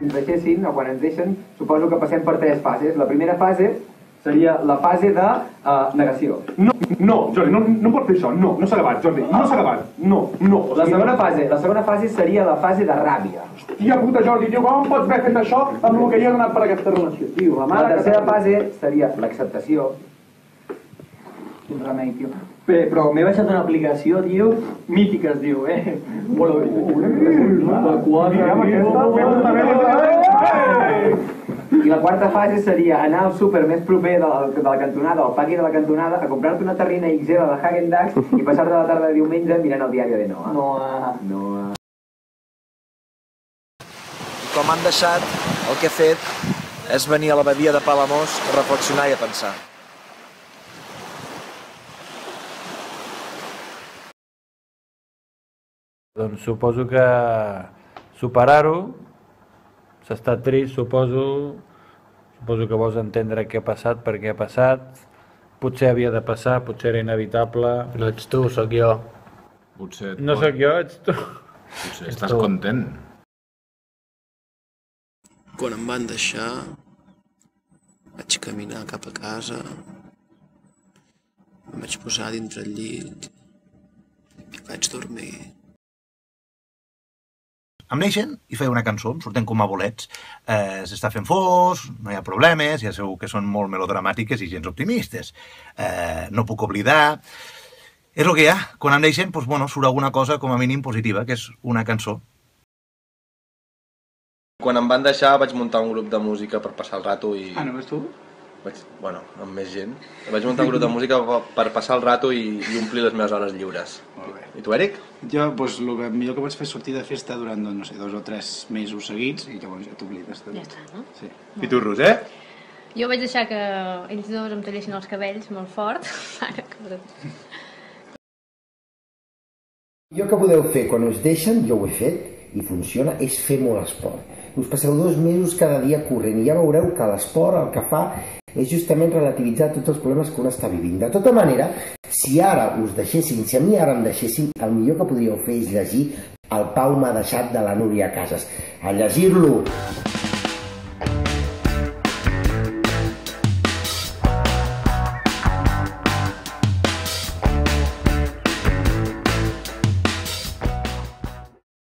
ens deixessin, o quan ens deixen, suposo que passem per 3 fases. La primera fase seria la fase de negació. No, Jordi, no pots fer això. No s'ha acabat, Jordi, no s'ha acabat. No. La segona fase seria la fase de ràbia. Hòstia puta, Jordi, tio, com pots haver fet això amb el que jo he donat per aquesta relació, tio? La tercera fase seria l'acceptació. Quin remei, tio. Però m'he baixat una aplicació, tio, mítica es diu, I la quarta fase seria anar al súper més proper de la cantonada, al pati de la cantonada, a comprar-te una terrina XL de Häagen-Dazs i passar-te la tarda de diumenge mirant el diari de Noah. Com han deixat, el que he fet és venir a l'abadia de Palamós a reflexionar i a pensar. Doncs suposo que superar-ho, s'ha estat trist, suposo que vols entendre què ha passat, per què ha passat, potser havia de passar, potser era inevitable... No ets tu, sóc jo. No sóc jo, ets tu. Potser estàs content. Quan em van deixar, vaig caminar cap a casa, em vaig posar dintre el llit i vaig dormir. Em neixen i feia una cançó, em surten com a bolets. S'està fent fos, no hi ha problemes, ja sabeu que són molt melodramàtiques i gens optimistes. No puc oblidar... És el que hi ha. Quan em neixen, surt alguna cosa com a mínim positiva, que és una cançó. Quan em van deixar vaig muntar un grup de música per passar el rato i... Ah, només tu? Bueno, amb més gent. Vaig muntar un grup de música per passar el rato i omplir les meves hores lliures. Molt bé. I tu, Eric? Jo, el millor que vaig fer és sortir de festa durant, no sé, 2 o 3 mesos seguits i llavors ja t'oblides. Ja està, no? Sí. I tu, Roser? Jo vaig deixar que ells dos em tallessin els cabells molt fort. Jo que podeu fer quan us deixen, jo ho he fet, i funciona, és fer molt esport. Us passeu 2 mesos cada dia corrent i ja veureu que l'esport el que fa és justament relativitzar tots els problemes que un està vivint. De tota manera, si ara us deixessin, si a mi ara em deixessin, el millor que podríeu fer és llegir El Pau m'ha deixat de la Núria Casas. A llegir-lo!